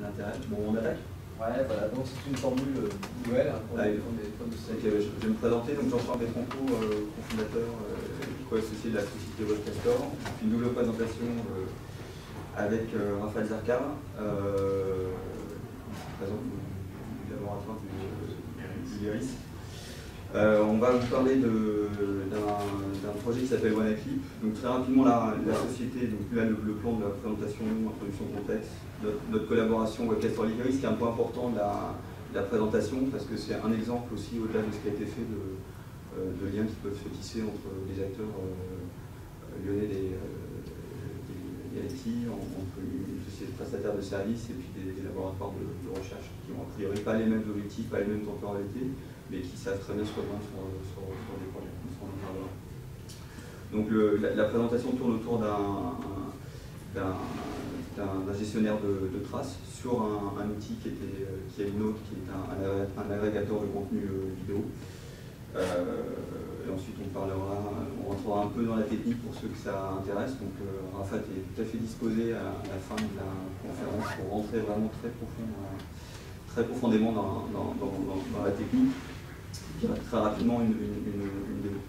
l'intérêt. Bon, on attaque. Ouais, voilà, donc c'est une formule nouvelle hein, pour les fonds de je vais me présenter, donc Jean-Charles Petronco, cofondateur co-associé de la société Webcastor. Une nouvelle présentation avec Raphaël Zarka, présent du laboratoire du LIRIS. On va vous parler d'un projet qui s'appelle OneAclip. Donc très rapidement la société, donc là le plan de la présentation, introduction contexte, notre collaboration Webcastor LIRIS, qui est un point important de la présentation parce que c'est un exemple aussi au-delà de ce qui a été fait de liens qui peuvent se tisser entre les acteurs lyonnais des IT, entre une société prestataire de services et puis des laboratoires de recherche qui ont a priori pas les mêmes objectifs, pas les mêmes temporalités, mais qui savent très bien se rejoindre sur des projets. Donc la présentation tourne autour d'un gestionnaire de traces sur un outil qui est Linode, qui est un agrégateur de contenu vidéo. Et ensuite on rentrera un peu dans la technique pour ceux que ça intéresse. Donc Rafat est tout à fait disposé à la fin de la conférence pour rentrer vraiment très profondément dans la technique. Très rapidement une démo.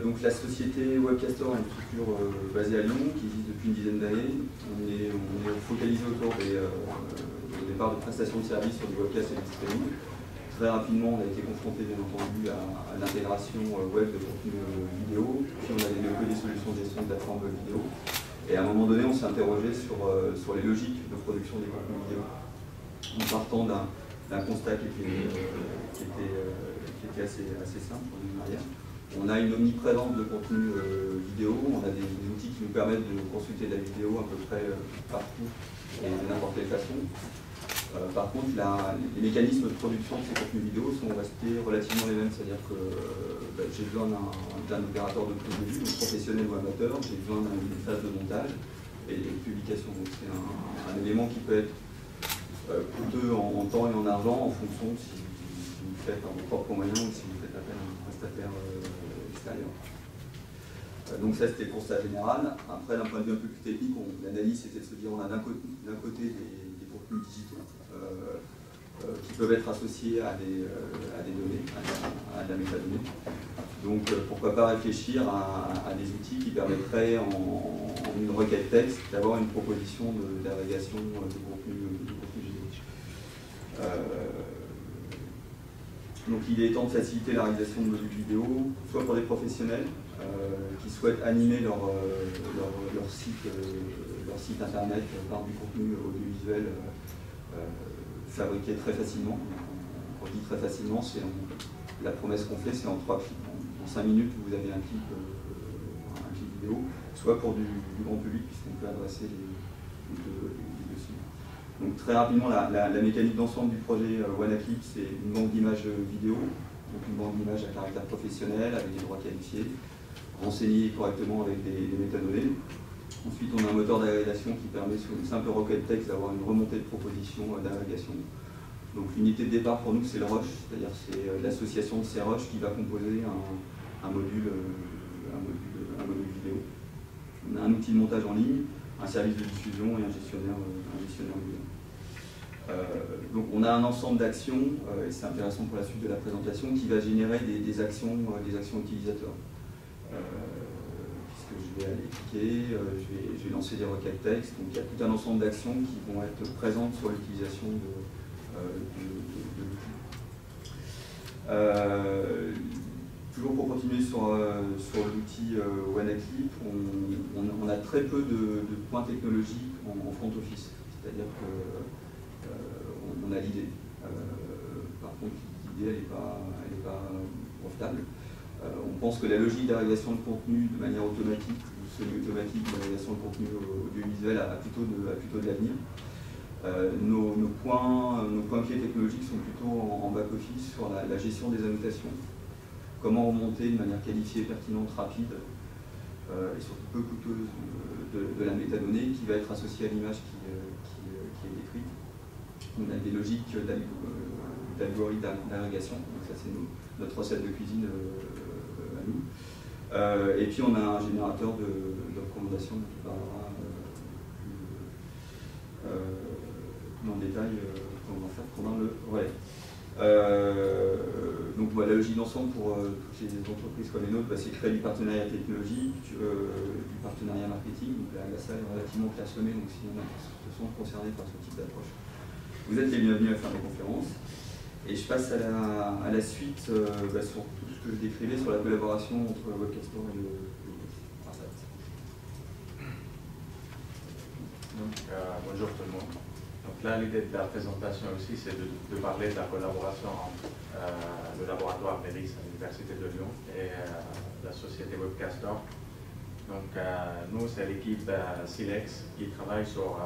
Donc la société Webcastor est une structure basée à Lyon qui existe depuis une dizaine d'années. On est focalisé autour au départ de prestations de services sur du webcast et du streaming. Très rapidement, on a été confronté bien entendu à l'intégration web de contenu vidéo, puis on a développé des solutions de gestion de plateforme vidéo. Et à un moment donné, on s'est interrogé sur les logiques de production des contenus vidéo, en partant d'un constat qui était assez simple en arrière. On a une omniprésence de contenu vidéo, on a des outils qui nous permettent de consulter de la vidéo à peu près partout et de n'importe quelle façon. Par contre, les mécanismes de production de ces contenus vidéo sont restés relativement les mêmes, c'est-à-dire que j'ai besoin d'un opérateur de prise de vue, donc professionnel ou amateur, j'ai besoin d'une phase de montage et de publication. Donc c'est un élément qui peut être coûteux en temps et en argent en fonction si vous faites par vos propres moyens ou si vous faites appel à un prestataire extérieur. Donc ça c'était le constat général. Après d'un point de vue un peu plus technique, l'analyse c'était de se dire on a d'un côté des contenus digitaux qui peuvent être associés à des données, à de la métadonnée. Donc pourquoi pas réfléchir à des outils qui permettraient en une requête texte d'avoir une proposition d'agrégation de contenu vidéo. Donc il est temps de faciliter la réalisation de modules vidéo, soit pour des professionnels qui souhaitent animer leur site internet par du contenu audiovisuel fabriqué très facilement. Quand je dis très facilement, la promesse qu'on fait, c'est en 3 clics. En 5 minutes, vous avez un clip vidéo, soit pour du grand public, puisqu'on peut adresser les deux cibles. Donc très rapidement, la mécanique d'ensemble du projet OneAclip, c'est une banque d'images vidéo, donc une banque d'images à caractère professionnel, avec des droits qualifiés, renseignés correctement avec des métadonnées. Ensuite, on a un moteur d'agrégation qui permet, sur une simple requête texte, d'avoir une remontée de propositions d'agrégation. Donc l'unité de départ pour nous, c'est le rush, c'est-à-dire c'est l'association de ces rushs qui va composer un module vidéo. On a un outil de montage en ligne, un service de diffusion et un gestionnaire vidéo. Donc on a un ensemble d'actions, et c'est intéressant pour la suite de la présentation, qui va générer des actions utilisateurs. Puisque je vais aller cliquer, je vais lancer des requêtes texte, donc il y a tout un ensemble d'actions qui vont être présentes sur l'utilisation de l'outil. Toujours pour continuer sur l'outil OneAclip, on a très peu de points technologiques en front office, c'est-à-dire qu'on a l'idée. Par contre, l'idée, elle n'est pas profitable. On pense que la logique d'agrégation de contenu de manière automatique ou semi-automatique d'agrégation de contenu audiovisuel a plutôt de l'avenir. Nos points clés technologiques sont plutôt en back-office sur la gestion des annotations. Comment remonter de manière qualifiée, pertinente, rapide et surtout peu coûteuse de la métadonnée qui va être associée à l'image qui est décrite. On a des logiques d'algorithmes d'agrégation, donc ça c'est notre recette de cuisine à nous. Et puis on a un générateur de recommandations dont on parlera le détail comme on va faire pendant le relais. Donc la logique d'ensemble pour toutes les entreprises comme les nôtres, c'est créer du partenariat technologique, du partenariat marketing. Donc là, ça est relativement classonné, donc si on a se sont concernés par ce type d'approche, vous êtes les bienvenus à faire des conférences. Et je passe à la suite sur tout ce que je décrivais sur la collaboration entre Webcastor et le bonjour tout le monde. Donc là, l'idée de la présentation aussi, c'est de parler de la collaboration entre le laboratoire MERIS à l'Université de Lyon et la société Webcastor. Donc nous, c'est l'équipe Silex qui travaille sur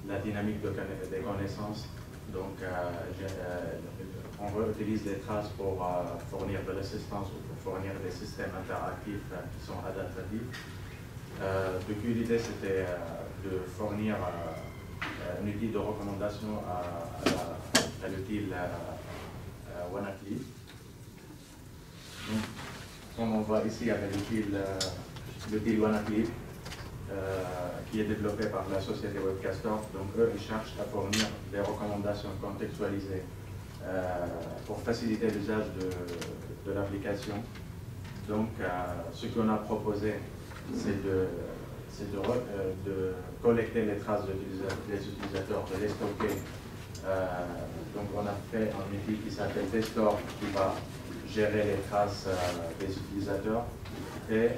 la dynamique des connaissances. Donc on réutilise les traces pour fournir de l'assistance ou pour fournir des systèmes interactifs qui sont adaptatifs. Depuis, l'idée c'était de fournir un outil de recommandation à l'outil WannaClip. Comme on voit ici avec l'outil WannaClip qui est développé par la société Webcastor, donc eux ils cherchent à fournir des recommandations contextualisées pour faciliter l'usage de l'application. Donc ce qu'on a proposé, c'est de collecter les traces des utilisateurs, de les stocker. Donc on a fait un outil qui s'appelle Testor qui va gérer les traces des utilisateurs et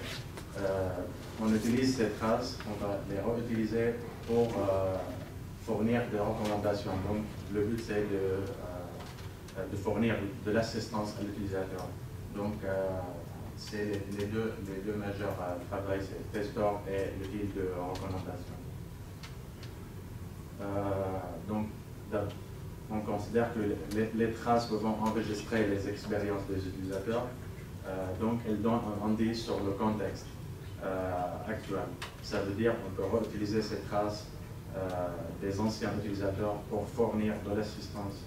on utilise ces traces, on va les réutiliser pour fournir des recommandations. Donc le but c'est de fournir de l'assistance à l'utilisateur. Donc c'est les deux majeurs travails, c'est Testor et l'outil de recommandation. Donc, on considère que les traces vont enregistrer les expériences des utilisateurs, donc elles donnent un indice sur le contexte actuel. Ça veut dire qu'on peut réutiliser ces traces des anciens utilisateurs pour fournir de l'assistance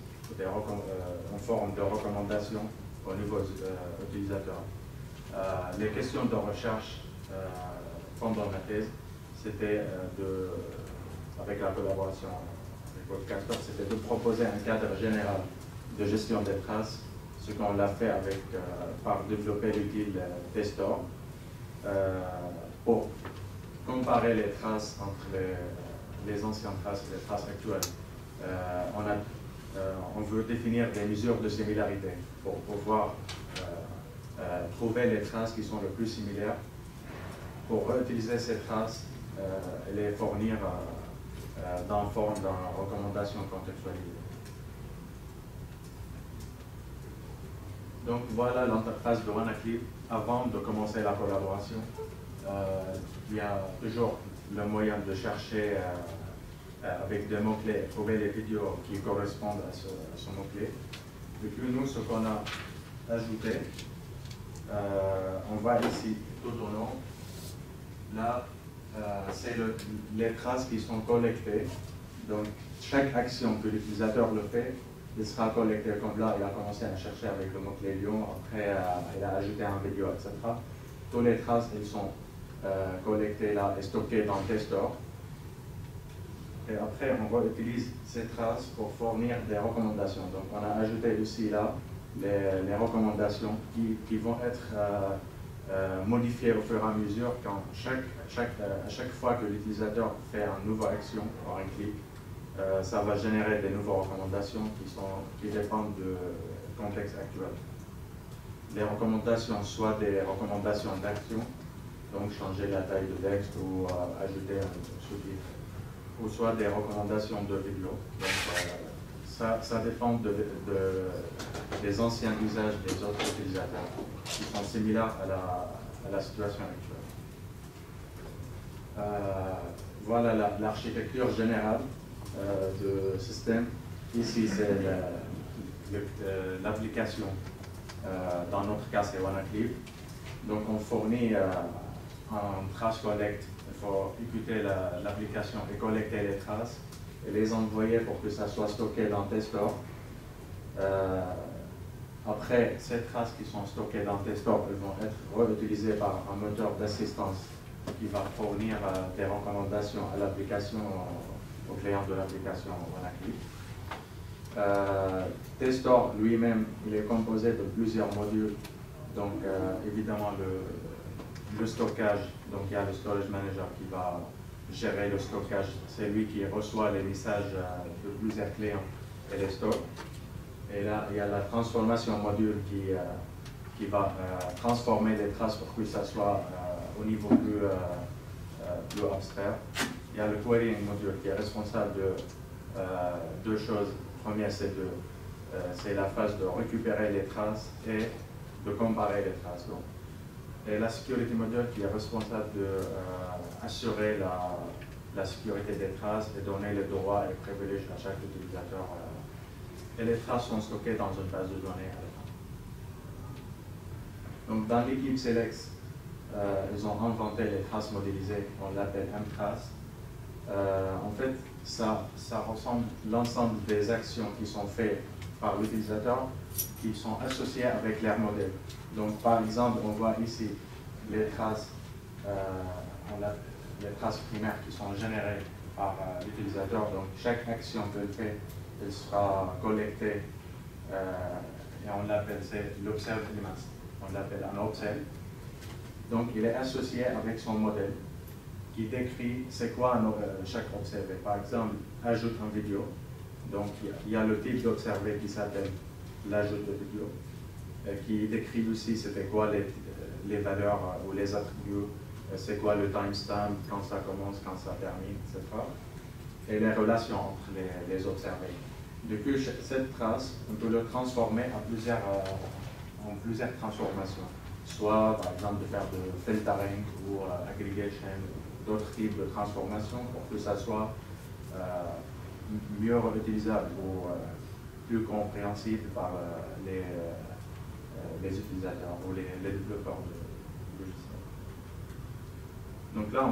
en forme de recommandation au nouveau utilisateur. Les questions de recherche pendant ma thèse, c'était avec la collaboration avec Webcastor, c'était de proposer un cadre général de gestion des traces, ce qu'on l'a fait par développer l'outil Testor pour comparer les traces entre les anciennes traces et les traces actuelles. On veut définir des mesures de similarité pour pouvoir trouver les traces qui sont les plus similaires pour réutiliser ces traces et les fournir dans la forme d'une recommandation contextualisée. Donc voilà l'interface de WannaClip avant de commencer la collaboration. Il y a toujours le moyen de chercher avec des mots-clés, trouver les vidéos qui correspondent à ce mot-clé. Et puis nous, ce qu'on a ajouté, on voit ici tout au long, là, c'est les traces qui sont collectées. Donc, chaque action que l'utilisateur le fait, il sera collecté comme là, il a commencé à chercher avec le mot-clé Lyon, après il a ajouté un vidéo, etc. Toutes les traces, elles sont collectées là et stockées dans Testor. Et après, on utilise ces traces pour fournir des recommandations. Donc, on a ajouté aussi là les recommandations qui vont être modifiées au fur et à mesure quand à chaque fois que l'utilisateur fait une nouvelle action par un clic, ça va générer des nouvelles recommandations qui dépendent du contexte actuel. Les recommandations, soit des recommandations d'action, donc changer la taille de texte ou ajouter un sous-titre, ou soit des recommandations de vidéo. Donc, ça dépend des anciens usages des autres utilisateurs qui sont similaires à la situation actuelle. Voilà l'architecture générale du système. Ici, c'est l'application. Dans notre cas, c'est WannaClip. Donc, on fournit un trace collect. Il faut écouter l'application et collecter les traces et les envoyer pour que ça soit stocké dans Testor. Après, ces traces qui sont stockées dans Testor, elles vont être réutilisées par un moteur d'assistance qui va fournir des recommandations à l'application au client de l'application WannaClip. Testor lui-même, il est composé de plusieurs modules. Donc, évidemment, le stockage. Donc, il y a le Storage Manager qui va gérer le stockage. C'est lui qui reçoit les messages de plusieurs clients et les stocke. Et là, il y a la transformation module qui va transformer les traces pour que ça soit au niveau plus abstrait. Il y a le querying module qui est responsable de deux choses. Première, c'est la phase de récupérer les traces et de comparer les traces. Donc, et la security module qui est responsable d'assurer la sécurité des traces et donner les droits et privilèges à chaque utilisateur. Et les traces sont stockées dans une base de données à la fin. Donc dans l'équipe Selex, ils ont inventé les traces modélisées, on l'appelle mTrace. En fait, ça ressemble l'ensemble des actions qui sont faites par l'utilisateur qui sont associées avec leur modèle. Donc par exemple, on voit ici les traces, les traces primaires qui sont générées par l'utilisateur. Donc chaque action qu'elle fait, elle sera collectée et on l'appelle l'observe element. On l'appelle un observe. Donc il est associé avec son modèle qui décrit c'est quoi chaque observé. Par exemple, ajoute une vidéo. Donc il y a le type d'observé qui s'appelle l'ajout de vidéo, qui décrit aussi c'était quoi les valeurs ou les attributs, c'est quoi le timestamp, quand ça commence, quand ça termine, etc. Et les relations entre les observés. Depuis cette trace, on peut le transformer en plusieurs transformations. Soit, par exemple, de faire de filtering ou aggregation, d'autres types de transformations pour que ça soit mieux utilisable ou plus compréhensible par les utilisateurs ou les développeurs de logiciels. Donc là,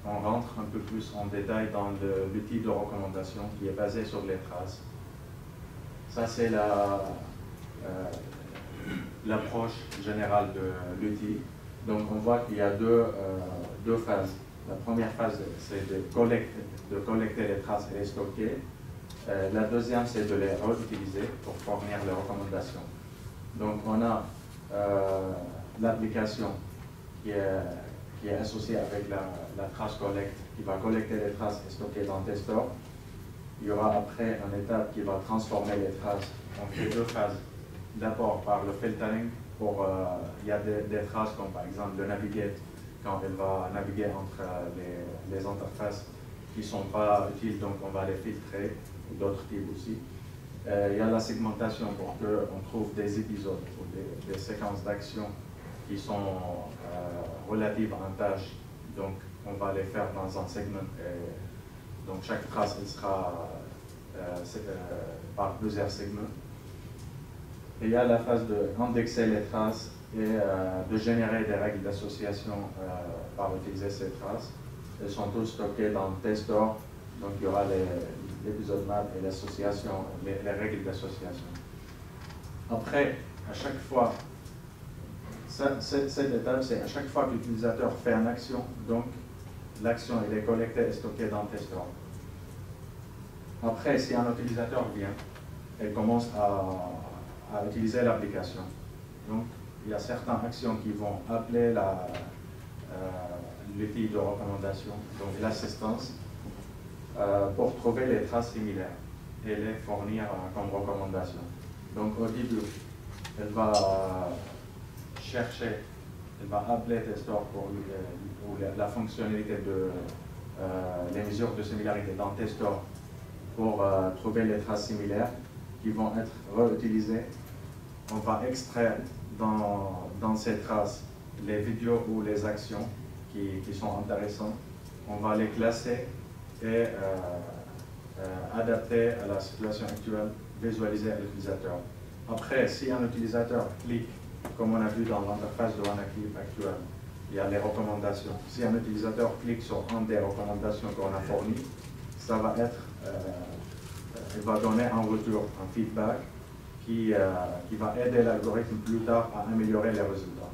on rentre un peu plus en détail dans l'outil de recommandation qui est basé sur les traces. Ça, c'est l'approche générale de l'outil. Donc, on voit qu'il y a deux phases. La première phase, c'est de collecter les traces et les stocker. La deuxième, c'est de les réutiliser pour fournir les recommandations. Donc, on a l'application qui est associée avec la trace collect, qui va collecter les traces et stocker dans Testor. Il y aura après une étape qui va transformer les traces. On fait deux phases. D'abord par le filtering, il y a des traces comme par exemple le navigate, quand elle va naviguer entre les interfaces qui ne sont pas utiles, donc on va les filtrer, d'autres types aussi. Il y a la segmentation pour qu'on trouve des épisodes ou des séquences d'actions qui sont relatives à une tâche, donc on va les faire dans un segment. Donc chaque trace elle sera par plusieurs segments. Et il y a la phase d'indexer les traces et de générer des règles d'association par utiliser ces traces. Elles sont toutes stockées dans Testor, donc il y aura l'épisode map et l'association, les règles d'association. Après, à chaque fois, cette étape, c'est à chaque fois que l'utilisateur fait une action, donc l'action est collectée et stockée dans Testor. Après, si un utilisateur vient, il commence à utiliser l'application. Donc, il y a certaines actions qui vont appeler l'outil de recommandation, donc l'assistance, pour trouver les traces similaires et les fournir comme recommandation. Donc, au début, elle va chercher, elle va appeler Testor pour la fonctionnalité de les mesures de similarité dans Testor pour trouver les traces similaires qui vont être réutilisées. On va extraire dans ces traces les vidéos ou les actions qui sont intéressantes. On va les classer et adapter à la situation actuelle, visualiser à l'utilisateur. Après, si un utilisateur clique, comme on a vu dans l'interface de WannaClip actuelle, il y a les recommandations. Si un utilisateur clique sur une des recommandations qu'on a fournies, ça va être, il va donner un retour, un feedback qui va aider l'algorithme plus tard à améliorer les résultats.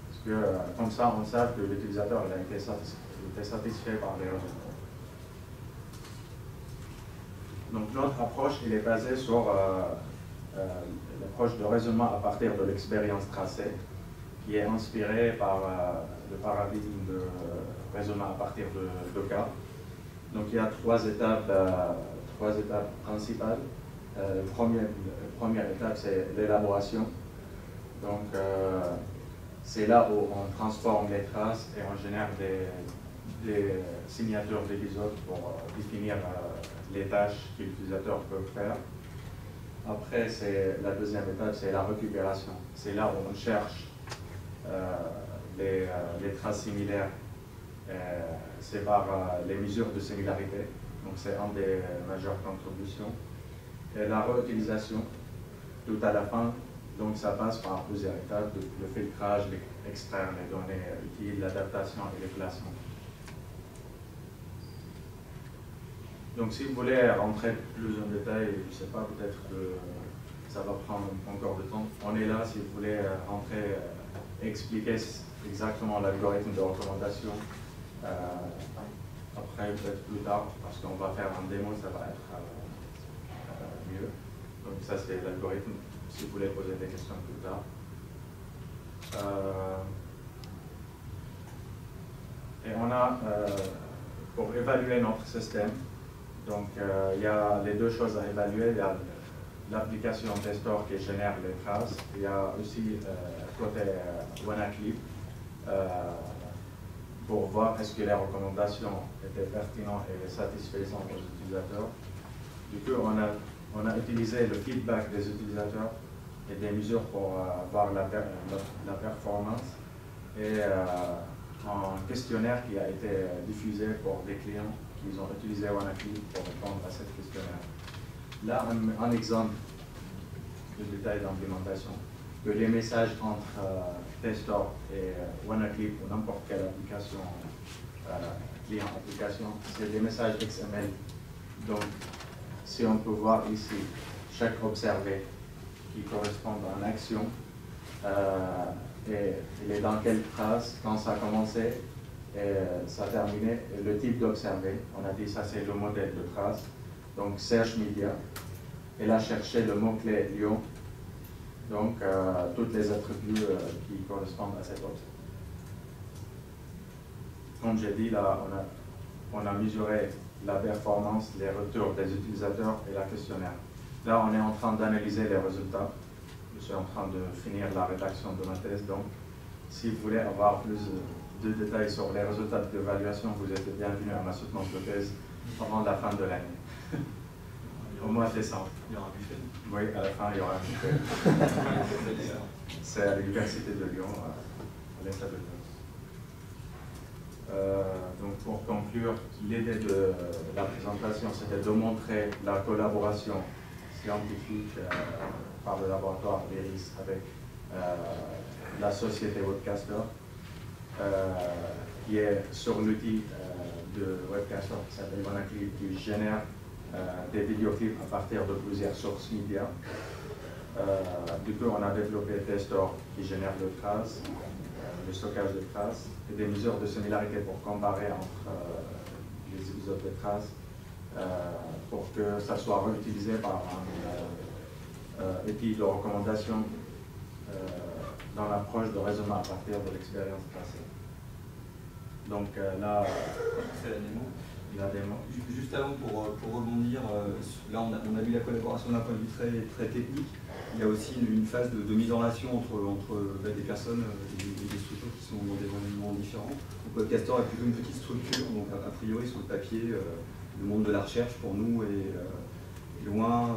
Parce que comme ça, on sait que l'utilisateur a été satisfait par les résultats. Donc notre approche elle est basée sur l'approche de raisonnement à partir de l'expérience tracée, qui est inspirée par le paradigme de raisonnement à partir de cas. Donc il y a trois étapes principales. Première étape, c'est l'élaboration. Donc c'est là où on transforme les traces et on génère des signatures d'épisodes pour définir les tâches que l'utilisateur peut faire. Après, la deuxième étape, c'est la récupération. C'est là où on cherche les traces similaires. C'est par les mesures de similarité. Donc c'est une des majeures contributions. Et la réutilisation, tout à la fin, donc ça passe par plusieurs étapes, le filtrage, extraire les données utiles, l'adaptation et le classement. Donc si vous voulez rentrer plus en détail, je ne sais pas, peut-être que ça va prendre encore du temps. On est là si vous voulez rentrer, expliquer exactement l'algorithme de recommandation. Après, peut-être plus tard, parce qu'on va faire un démo, ça va être mieux. Donc ça c'est l'algorithme, si vous voulez poser des questions plus tard. Et on a, pour évaluer notre système, donc il y a les deux choses à évaluer. Il y a l'application Testor qui génère les traces. Il y a aussi côté WannaClip pour voir est-ce que les recommandations étaient pertinentes et satisfaisantes aux utilisateurs. Du coup, on a utilisé le feedback des utilisateurs et des mesures pour voir la performance et un questionnaire qui a été diffusé pour des clients qui ont utilisé WannaClip pour répondre à ce questionnaire. Là, un exemple de détail d'implémentation, que les messages entre Testor et WannaClip ou n'importe quelle application, client-application, c'est des messages XML. Donc, si on peut voir ici, chaque observé qui correspond à une action, et il est dans quelle trace, quand ça a commencé, et ça a terminé, et le type d'observé. On a dit ça c'est le modèle de trace. Donc Search Media. Elle a cherché le mot-clé Lyon. Donc tous les attributs qui correspondent à cette observé. Comme j'ai dit, là, on a mesuré la performance, les retours des utilisateurs et la questionnaire. Là, on est en train d'analyser les résultats. Je suis en train de finir la rédaction de ma thèse. Donc, si vous voulez avoir plus de détails sur les résultats d'évaluation, vous êtes bienvenus à ma soutenance de thèse avant la fin de l'année. Au mois de décembre. Il y aura un buffet. Oui, à la fin, il y aura un buffet. C'est à l'Université de Lyon, à l'État de Lyon. Donc pour conclure, l'idée de la présentation, c'était de montrer la collaboration scientifique par le laboratoire l'IRIS avec la société Webcaster, qui est sur l'outil de Webcaster qui s'appelle WannaClip, qui génère des vidéoclips à partir de plusieurs sources médias. Du coup, on a développé Testor qui génère le trace, le stockage de traces et des mesures de similarité pour comparer entre les épisodes de traces pour que ça soit réutilisé par un outil de recommandation dans l'approche de raisonnement à partir de l'expérience tracée. Donc là, c'est la démo. La démo. Juste avant, pour rebondir, là on a vu la collaboration d'un point de vue très technique. Il y a aussi une phase de mise en relation entre des personnes et des structures qui sont dans des environnements différents. Donc Webcaster est plutôt une petite structure, donc a priori sur le papier, le monde de la recherche pour nous est loin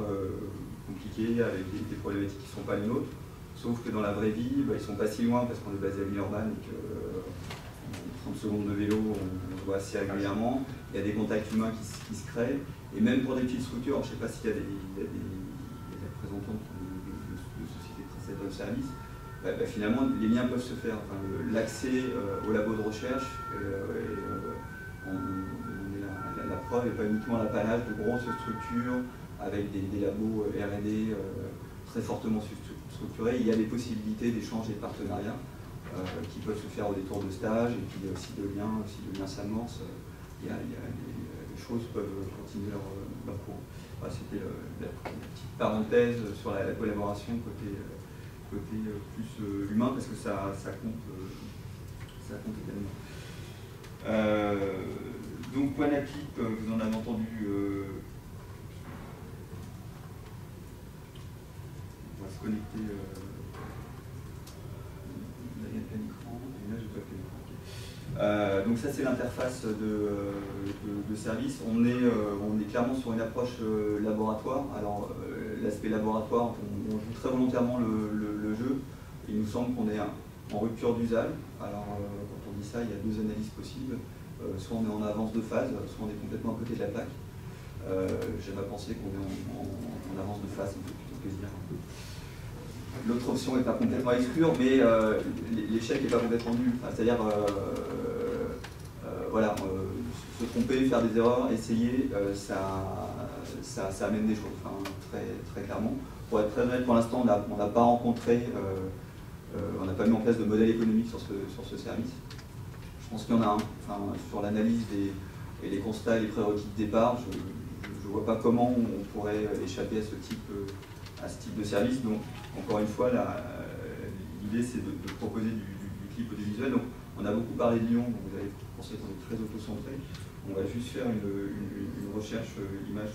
compliqué, avec des problématiques qui ne sont pas les nôtres. Sauf que dans la vraie vie, ils ne sont pas si loin parce qu'on est basé à Villeurbanne et que 30 secondes de vélo, on se voit assez régulièrement. Il y a des contacts humains qui se créent. Et même pour des petites structures, je ne sais pas s'il y a des représentants de sociétés de tracé de service, finalement les liens peuvent se faire. Enfin, l'accès au labo de recherche, la preuve n'est pas uniquement l'apanage de grosses structures avec des labos R&D très fortement structurés. Il y a des possibilités d'échanges et de partenariats qui peuvent se faire au détour de stage, et puis aussi de liens s'amorcent. Les choses peuvent continuer leur cours. Voilà, c'était la petite parenthèse sur la collaboration côté plus humain, parce que ça compte également. Donc Wanaclip, vous en avez entendu. On va se connecter. Là, il y a plein écran, et là, j'ai pas plein écran. Donc ça, c'est l'interface de service. On est clairement sur une approche laboratoire. Alors l'aspect laboratoire, on joue très volontairement le jeu. Il nous semble qu'on est en rupture d'usage. Alors quand on dit ça, il y a deux analyses possibles. Soit on est en avance de phase, soit on est complètement à côté de la plaque. J'aime à penser qu'on est en avance de phase, un peu plutôt que dire. L'autre option n'est pas complètement à exclure, mais l'échec n'est pas complètement nul. Enfin, c'est-à-dire, voilà, se tromper, faire des erreurs, essayer, ça amène des choses, enfin, très, très clairement. Pour être très honnête, pour l'instant, on n'a pas rencontré, on n'a pas mis en place de modèle économique sur ce service. Je pense qu'il y en a un. Enfin, sur l'analyse et les constats et les prérequis de départ, je ne vois pas comment on pourrait échapper à ce type de service. Donc, encore une fois, l'idée c'est de proposer du clip audiovisuel. Donc, on a beaucoup parlé de Lyon, donc vous allez penser qu'on est très auto-centré. On va juste faire une recherche image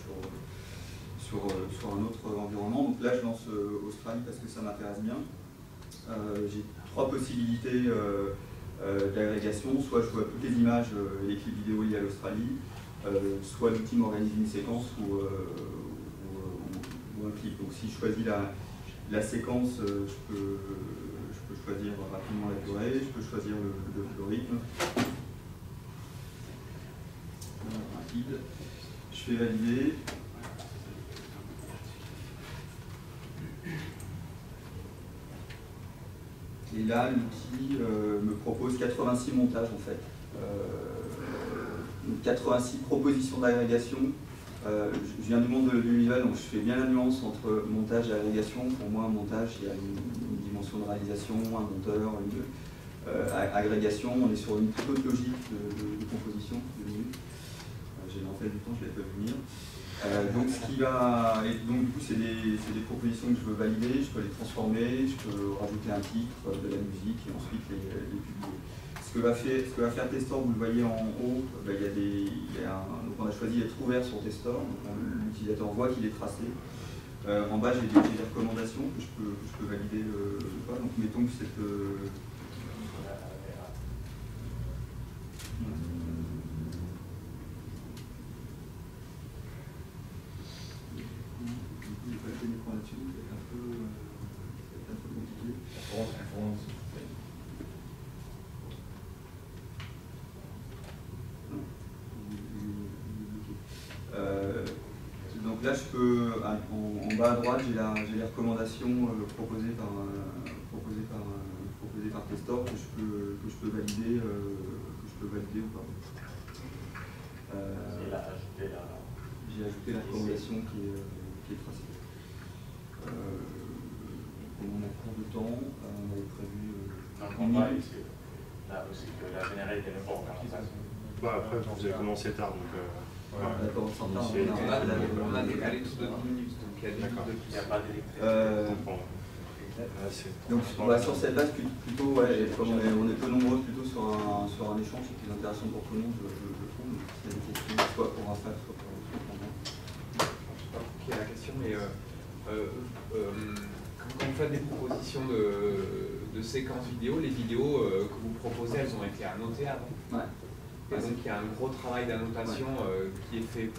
sur un autre environnement. Donc là, je lance Australie parce que ça m'intéresse bien. J'ai trois possibilités d'agrégation. Soit je vois toutes les images et les clips vidéo liés à l'Australie, soit l'outil m'organise une séquence ou un clip. Donc si je choisis la séquence, je peux choisir rapidement la durée, je peux choisir le rythme. Rapide. Je fais valider. Et là, l'outil me propose 86 montages en fait. 86 propositions d'agrégation. Je viens du monde de l'audiovisuel, donc je fais bien la nuance entre montage et agrégation. Pour moi, un montage, il y a une dimension de réalisation, un monteur, agrégation, on est sur une toute autre logique de composition de minutes. J'ai en fait du temps, je ne l'ai pas vu venir. Donc, du coup, c'est des propositions que je veux valider, je peux les transformer, je peux rajouter un titre, de la musique et ensuite les publier. Ce que va faire Testor, vous le voyez en haut, donc on a choisi d'être ouvert sur Testor, l'utilisateur voit qu'il est tracé. En bas, j'ai des recommandations que je peux valider ou pas. Donc mettons que cette... Donc là, je peux, en bas à droite, j'ai les recommandations proposées par Testor que je peux valider ou pas. J'ai ajouté la recommandation qui est tracée. Comme on a court de temps, on avait prévu. Là aussi, que la généralité n'est pas encore après, vous avez commencé tard, donc. D'accord, on a décalé tout de 10 minutes, donc il y a 10 minutes de plus. Il n'y a pas d'électricité. Donc sur cette base, plutôt, ouais, comme on est peu nombreux, plutôt sur un échange, c'est plus intéressant pour tout le monde, je trouve. Il y a des questions, soit pour Raphaël, soit pour moi. Je ne sais pas qui est la question, mais quand vous faites des propositions de séquences vidéo, les vidéos que vous proposez, elles ont été annotées avant. Ouais. Et donc il y a un gros travail d'annotation qui est fait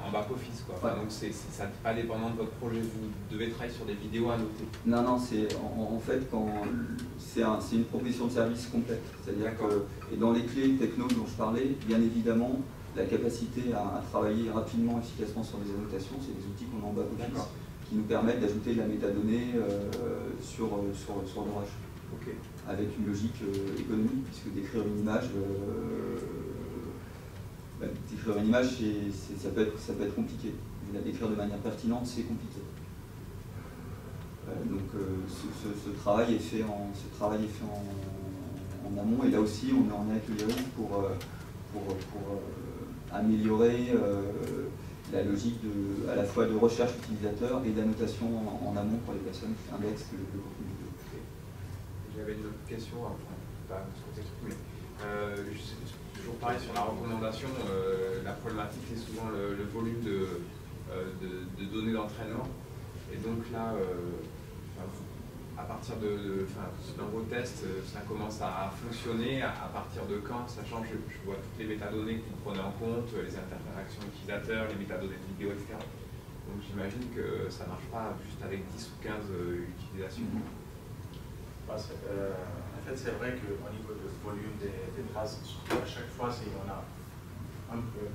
en back-office. Enfin, donc ça n'est pas dépendant de votre projet, vous devez travailler sur des vidéos annotées. Non, c'est en fait c'est une proposition de service complète. C'est-à-dire que, et dans les clés techno dont je parlais, bien évidemment, la capacité à travailler rapidement, efficacement sur les annotations, c'est des outils qu'on a en back-office qui nous permettent d'ajouter de la métadonnée sur l'orage. Okay. Avec une logique économique, puisque d'écrire une image, ça peut être compliqué. La décrire de manière pertinente, c'est compliqué. Donc ce travail est fait en amont, et là aussi on est en atelier pour améliorer la logique à la fois de recherche utilisateur et d'annotation en amont pour les personnes qui indexent le contenu vidéo. J'avais une autre question, enfin, pas ce contexte, mais toujours pareil sur la recommandation, la problématique c'est souvent le volume de données d'entraînement. Et donc là, à partir dans vos tests, ça commence à fonctionner, à partir de quand, sachant que je vois toutes les métadonnées que vous prenez en compte, les interactions utilisateurs, les métadonnées de vidéo, etc. Donc j'imagine que ça ne marche pas juste avec 10 ou 15 utilisations. En fait, c'est vrai qu'au niveau du volume des traces, à chaque fois, si on a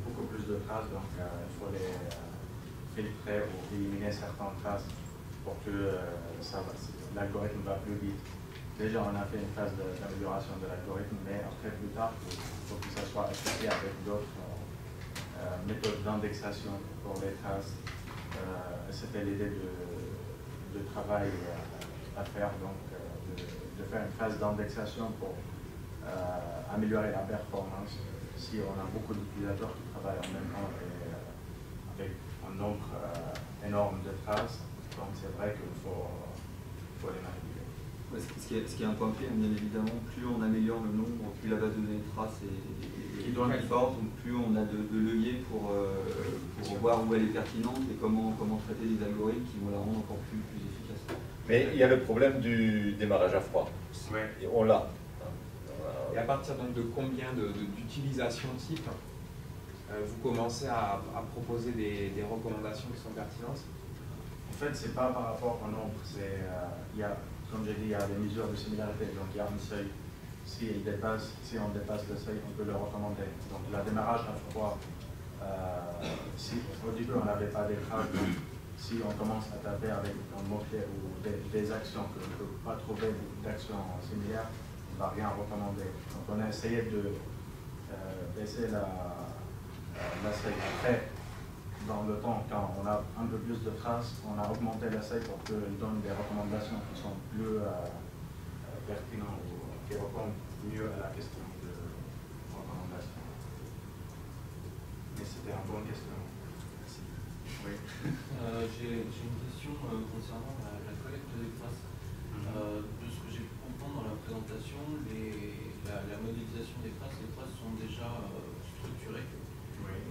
beaucoup plus de traces, donc il faut les filtrer ou éliminer certaines traces pour que l'algorithme va plus vite. Déjà, on a fait une phase d'amélioration de l'algorithme, mais après, plus tard, il faut que ça soit associé avec d'autres méthodes d'indexation pour les traces. C'était l'idée de travail à faire, donc de faire une phase d'indexation pour améliorer la performance. Si on a beaucoup d'utilisateurs qui travaillent en même temps et avec un nombre énorme de traces, donc c'est vrai qu'il faut les manipuler. Ouais, ce qui est un point clé, bien évidemment, plus on améliore le nombre, plus la base de données de traces est plus forte, donc plus on a de leviers pour voir où elle est pertinente et comment traiter des algorithmes qui vont la rendre encore plus efficace. Mais il y a le problème du démarrage à froid. Ouais. Et on l'a. Et à partir donc de combien d'utilisations type vous commencez à proposer des recommandations qui sont pertinentes? En fait, c'est pas par rapport au nombre, comme j'ai dit, il y a des mesures de similarité, donc il y a un seuil. Si on dépasse le seuil, on peut le recommander. Donc le démarrage à froid, si au début on n'avait pas des traces, si on commence à taper avec un mot-clé ou des actions que l'on ne peut pas trouver d'actions similaires, on ne va rien recommander. Donc on a essayé de baisser la seuil. Après, dans le temps, quand on a un peu plus de traces, on a augmenté la seuil pour qu'elle donne des recommandations qui sont plus pertinentes ou qui répondent mieux à la question de recommandation. Mais c'était une bonne question. Merci. Oui. J'ai une question concernant la collecte des traces. De ce que j'ai pu comprendre dans la présentation, la modélisation des traces, les traces sont déjà structurées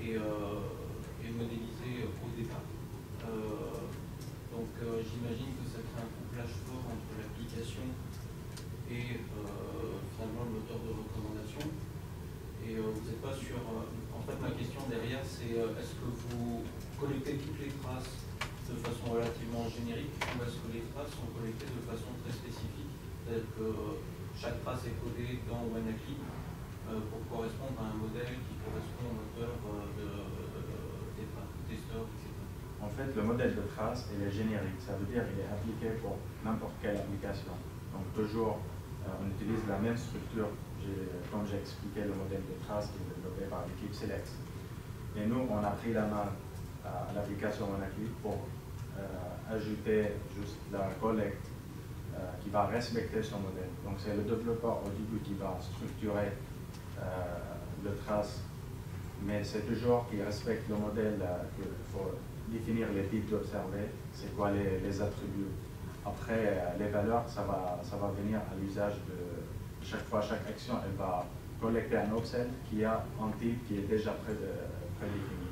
et modélisées au départ. Donc j'imagine que ça crée un couplage fort entre l'application et finalement le moteur de recommandation. Et vous n'êtes pas sûr. En fait, ma question derrière, c'est est-ce que vous collectez toutes les traces de façon relativement générique ou est-ce que les traces sont collectées de façon très spécifique, c'est-à-dire que chaque trace est codée dans WannaClip pour correspondre à un modèle qui correspond au moteur des testeurs, etc. En fait, le modèle de trace est générique, ça veut dire qu'il est appliqué pour n'importe quelle application. Donc toujours, on utilise la même structure, comme j'ai expliqué le modèle de trace qui est développé par l'équipe Select. Et nous, on a pris la main à l'application WannaClip pour ajouter juste la collecte qui va respecter son modèle. Donc c'est le développeur au début qui va structurer le trace, mais c'est toujours qui respecte le modèle qu'il faut définir les types d'observer, c'est quoi les attributs. Après, les valeurs, ça va venir à l'usage de chaque fois, chaque action, elle va collecter un offset qui a un type qui est déjà prédéfini.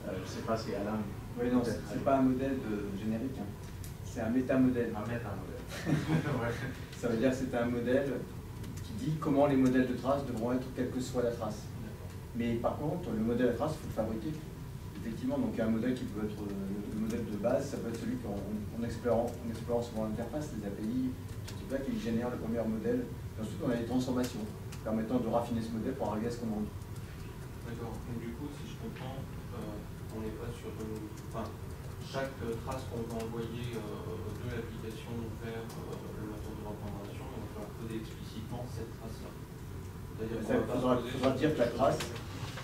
Je ne sais pas si Alain... Oui, non, c'est pas un modèle générique, hein. C'est un métamodèle. Un métamodèle. Ça veut dire que c'est un modèle qui dit comment les modèles de traces devront être quelle que soit la trace. Mais par contre, le modèle de trace, il faut le fabriquer. Effectivement, donc il y a un modèle qui peut être le modèle de base, ça peut être celui qu'en explorant souvent l'interface, les API, ce type-là qui génère le premier modèle. Et ensuite, on a les transformations permettant de raffiner ce modèle pour arriver à ce qu'on demande. D'accord. Donc du coup, si je comprends, on n'est pas sur chaque trace qu'on va envoyer de l'application vers le moteur de recommandation, on va coder explicitement cette trace-là. Il faudra dire que la trace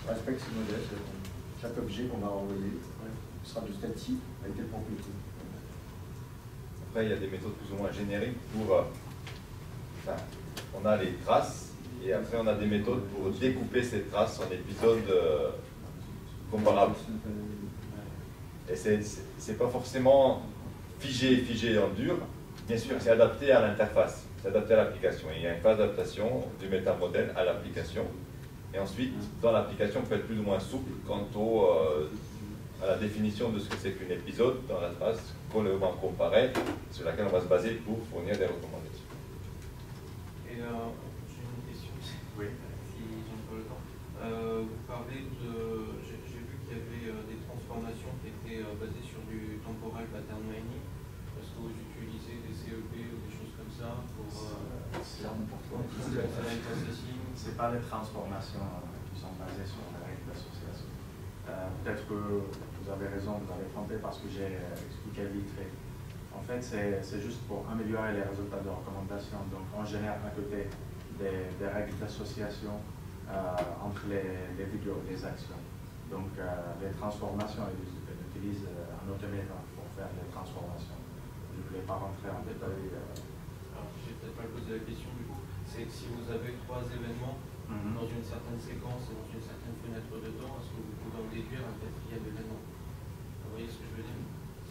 respecte ce modèle. Chaque objet qu'on va envoyer sera de tel type avec telle propriété. Après, il y a des méthodes plus ou moins génériques pour... on a les traces et après on a des méthodes pour découper ces traces en épisodes comparable. Et c'est pas forcément figé en dur. Bien sûr, c'est adapté à l'interface, c'est adapté à l'application. Il y a une phase d'adaptation du métamodèle à l'application. Et ensuite, dans l'application, on peut être plus ou moins souple quant à la définition de ce que c'est qu'un épisode dans la trace qu'on va comparer, sur laquelle on va se baser pour fournir des recommandations. Et j'ai une question, oui. Si j'ai pas le temps. Vous parlez de... J'ai vu qu'il y avait des transformations qui étaient basées sur du temporal pattern mining. Est-ce que vous utilisez des CEP ou des choses comme ça pour... C'est pas les transformations qui sont basées sur la règle d'association. Peut-être que vous avez raison, vous avez trompé parce que j'ai expliqué vite fait. En fait, c'est juste pour améliorer les résultats de recommandation. Donc, on génère à côté des règles d'association entre les vidéos et les actions. Donc, les transformations, elles utilisent un automata pour faire les transformations. Je ne voulais pas rentrer en détail. Alors, je vais peut-être pas poser la question du coup. C'est que si vous avez 3 événements dans une certaine séquence et dans une certaine fenêtre de temps, est-ce que vous pouvez en déduire un 4e événement? Vous voyez ce que je veux dire?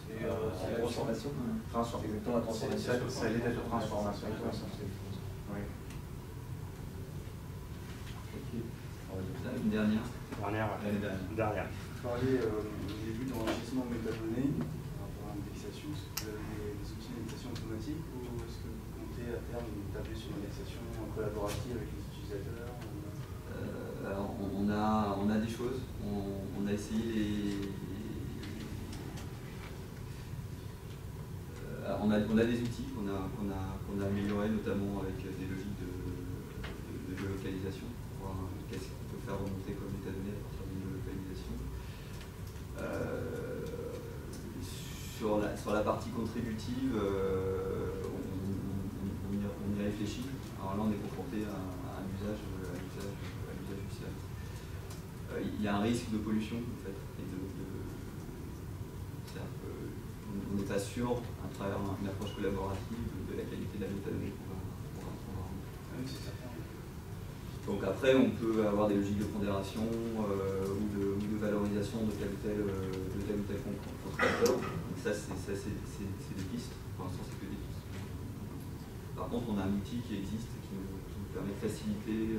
C'est la transformation. C'est exactement la transformation. C'est l'idée de transformation. Oui. Une dernière. Dernière. Vous parliez au début d'enrichissement de métadonnées par rapport à l'indexation. Est-ce que vous avez des outils d'indexation automatique ou est-ce que vous comptez à terme tabler sur une indexation collaborative avec les utilisateurs? Alors, on a des choses. On a essayé on a des outils qu'on a améliorés, notamment avec des logiques de géolocalisation, pour voir qu'est-ce qu'on peut faire remonter comme métadonnées à partir d'une géolocalisation. Sur la partie contributive, on y réfléchit. Alors là, on est confronté à un usage du service. Il y a un risque de pollution, en fait, on n'est pas sûr, à travers une approche collaborative, de la qualité de la métadonnée qu'on va Oui, c'est certain. Donc après, on peut avoir des logiques de pondération ou de valorisation de tel ou tel contributeur. Donc ça, c'est des pistes. Pour l'instant, c'est que des pistes. Par contre, on a un outil qui existe qui nous permet de faciliter